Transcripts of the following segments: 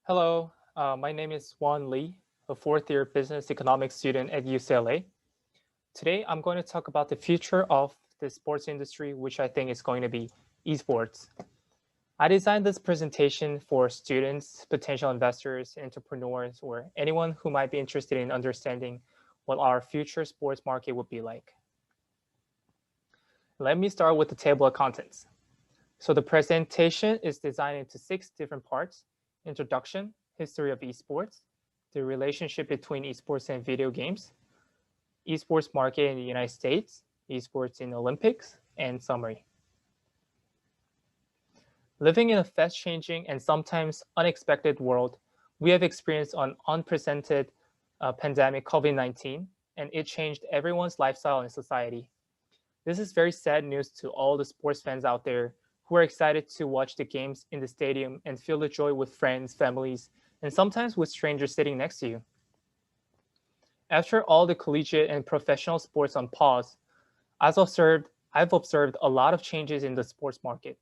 Hello, my name is Juan Lee, a fourth-year business economics student at UCLA. Today, I'm going to talk about the future of the sports industry, which I think is going to be esports. I designed this presentation for students, potential investors, entrepreneurs, or anyone who might be interested in understanding what our future sports market would be like. Let me start with the table of contents. So the presentation is designed into 6 different parts: introduction, history of esports, the relationship between esports and video games, esports market in the United States, esports in Olympics, and summary. Living in a fast-changing and sometimes unexpected world, we have experienced an unprecedented pandemic, COVID-19, and it changed everyone's lifestyle and society. This is very sad news to all the sports fans out there who are excited to watch the games in the stadium and feel the joy with friends, families, and sometimes with strangers sitting next to you. After all the collegiate and professional sports on pause, I've observed a lot of changes in the sports market.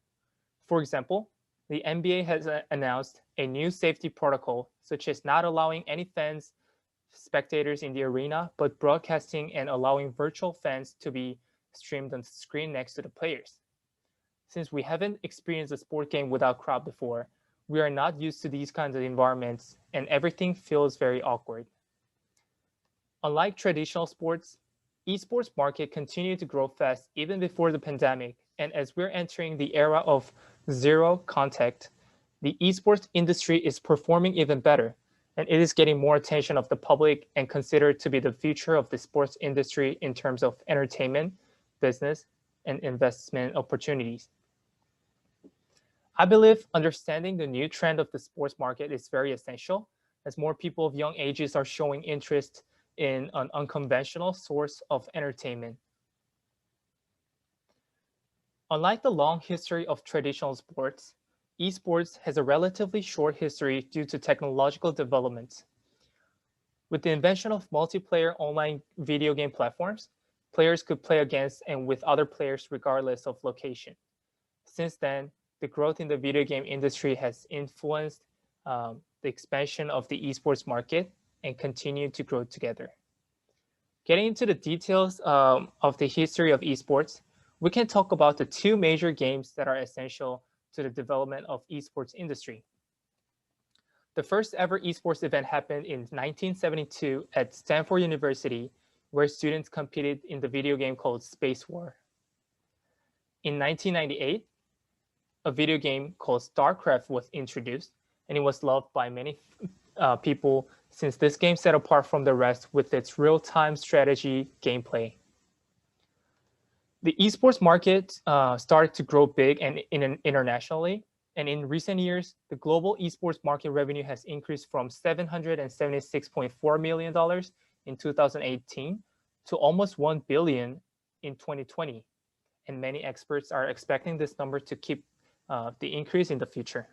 For example, the NBA has announced a new safety protocol, such as not allowing any fans, spectators in the arena, but broadcasting and allowing virtual fans to be streamed on the screen next to the players. Since we haven't experienced a sport game without crowd before, we are not used to these kinds of environments, and everything feels very awkward. Unlike traditional sports, esports market continued to grow fast even before the pandemic, and as we're entering the era of zero contact, the esports industry is performing even better, and it is getting more attention of the public and considered to be the future of the sports industry in terms of entertainment, business, and investment opportunities. I believe understanding the new trend of the sports market is very essential, as more people of young ages are showing interest in an unconventional source of entertainment. Unlike the long history of traditional sports, esports has a relatively short history due to technological developments. With the invention of multiplayer online video game platforms, players could play against and with other players regardless of location. Since then, the growth in the video game industry has influenced the expansion of the esports market and continued to grow together. Getting into the details of the history of esports, we can talk about the 2 major games that are essential to the development of esports industry. The first ever esports event happened in 1972 at Stanford University, where students competed in the video game called Space War. In 1998, a video game called StarCraft was introduced, and it was loved by many people since this game set apart from the rest with its real-time strategy gameplay. The esports market started to grow big and internationally, and in recent years, the global esports market revenue has increased from $776.4 million in 2018 to almost $1 billion in 2020, and many experts are expecting this number to keep the increase in the future.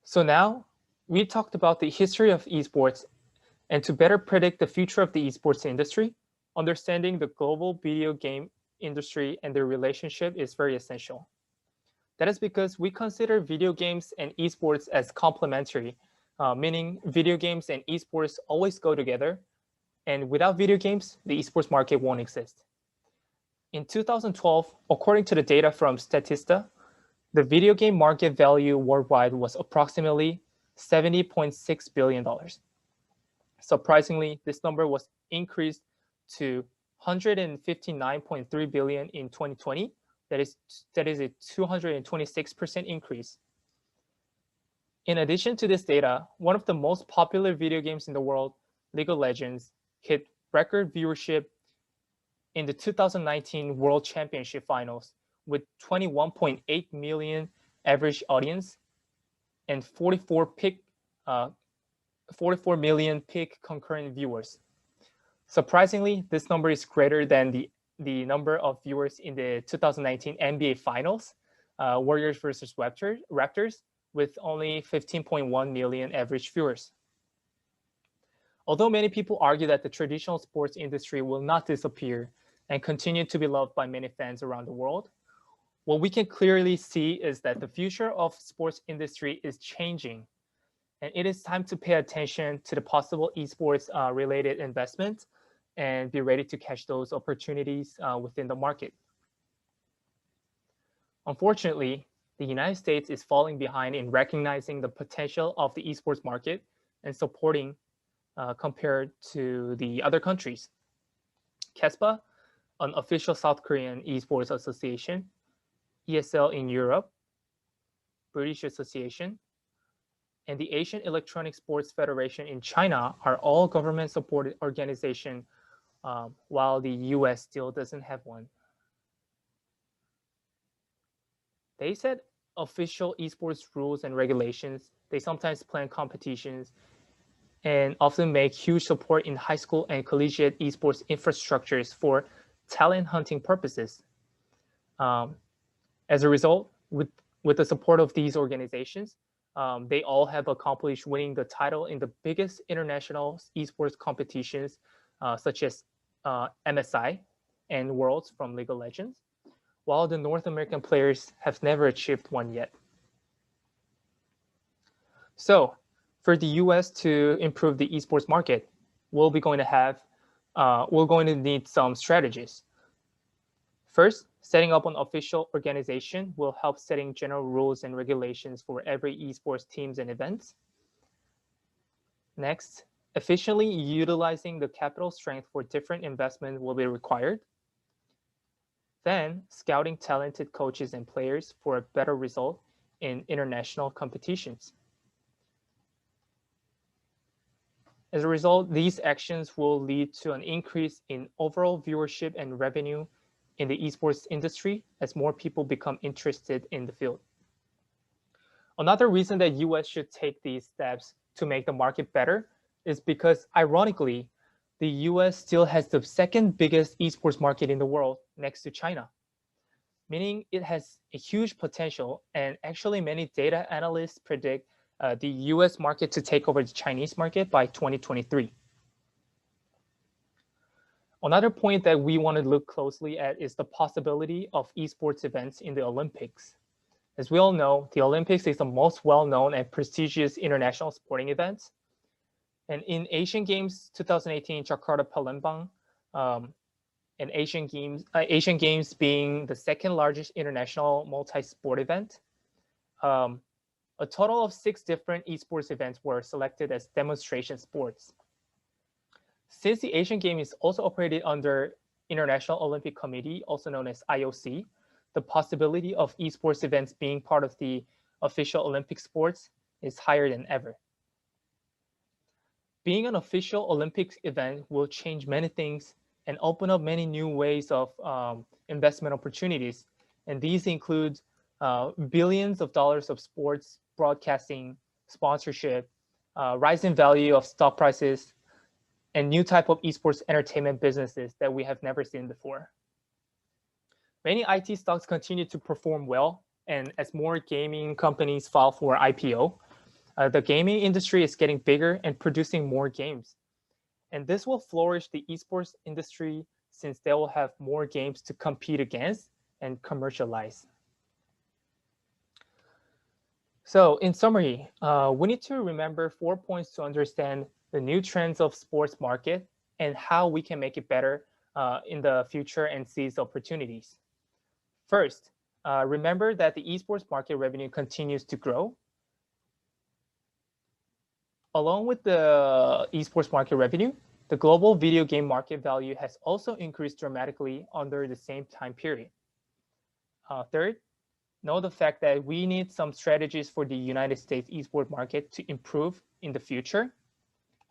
So now we talked about the history of esports, and to better predict the future of the esports industry, understanding the global video game industry and their relationship is very essential. That is because we consider video games and esports as complementary, meaning video games and esports always go together, and without video games, the esports market won't exist. In 2012, according to the data from Statista, the video game market value worldwide was approximately $70.6 billion. Surprisingly, this number was increased to $159.3 billion in 2020. That is a 226% increase. In addition to this data, one of the most popular video games in the world, League of Legends, hit record viewership in the 2019 World Championship Finals with 21.8 million average audience and 44 million peak concurrent viewers. Surprisingly, this number is greater than the number of viewers in the 2019 NBA Finals, Warriors versus Raptors, with only 15.1 million average viewers. Although many people argue that the traditional sports industry will not disappear and continue to be loved by many fans around the world, What we can clearly see is that the future of sports industry is changing, and it is time to pay attention to the possible esports related investments and be ready to catch those opportunities within the market. Unfortunately, the United States is falling behind in recognizing the potential of the esports market and supporting compared to the other countries. KESPA, an official South Korean esports association, ESL in Europe, British Association, and the Asian Electronic Sports Federation in China are all government-supported organizations, while the US still doesn't have one. They set official esports rules and regulations. They sometimes plan competitions and often make huge support in high school and collegiate esports infrastructures for talent hunting purposes. Um, as a result, with the support of these organizations, they all have accomplished winning the title in the biggest international esports competitions, such as MSI and Worlds from League of Legends, while the North American players have never achieved one yet. So, for the US to improve the esports market, we're going to need some strategies. First, setting up an official organization will help setting general rules and regulations for every esports teams and events. Next, efficiently utilizing the capital strength for different investment will be required. Then, scouting talented coaches and players for a better result in international competitions. As a result, these actions will lead to an increase in overall viewership and revenue in the esports industry as more people become interested in the field. Another reason that US should take these steps to make the market better is because, ironically, the US still has the second biggest esports market in the world next to China, meaning it has a huge potential, and actually many data analysts predict the US market to take over the Chinese market by 2023. Another point that we want to look closely at is the possibility of esports events in the Olympics. As we all know, the Olympics is the most well-known and prestigious international sporting event. And in Asian Games 2018 Jakarta Palembang, and Asian Games being the second largest international multi-sport event, a total of 6 different esports events were selected as demonstration sports. Since the Asian Games is also operated under International Olympic Committee, also known as IOC, the possibility of esports events being part of the official Olympic sports is higher than ever. Being an official Olympic event will change many things and open up many new ways of investment opportunities. And these include billions of dollars of sports broadcasting, sponsorship, rise in value of stock prices, and new type of esports entertainment businesses that we have never seen before. Many IT stocks continue to perform well, and as more gaming companies file for IPO, the gaming industry is getting bigger and producing more games. And this will flourish the esports industry since they will have more games to compete against and commercialize. So in summary, we need to remember 4 points to understand the new trends of sports market and how we can make it better in the future and seize opportunities. First, remember that the esports market revenue continues to grow. Along with the esports market revenue, the global video game market value has also increased dramatically under the same time period. Third, know the fact that we need some strategies for the United States esports market to improve in the future.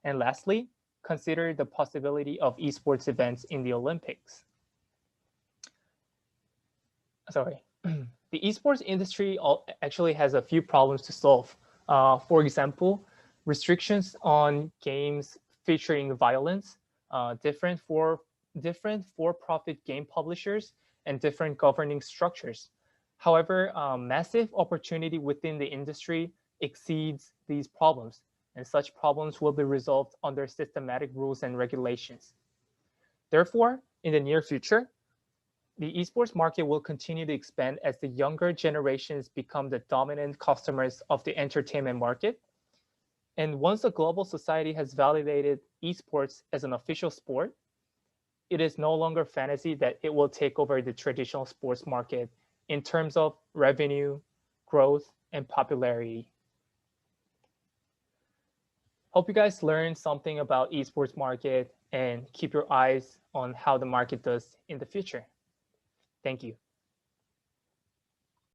And lastly, consider the possibility of esports events in the Olympics. Sorry. The esports industry actually has a few problems to solve. For example, restrictions on games featuring violence, different for-profit game publishers, and different governing structures. However, massive opportunity within the industry exceeds these problems, and such problems will be resolved under systematic rules and regulations. Therefore, in the near future, The esports market will continue to expand as the younger generations become the dominant customers of the entertainment market. And once a global society has validated esports as an official sport, it is no longer fantasy that it will take over the traditional sports market in terms of revenue, growth, and popularity. Hope you guys learned something about esports market and keep your eyes on how the market does in the future. Thank you.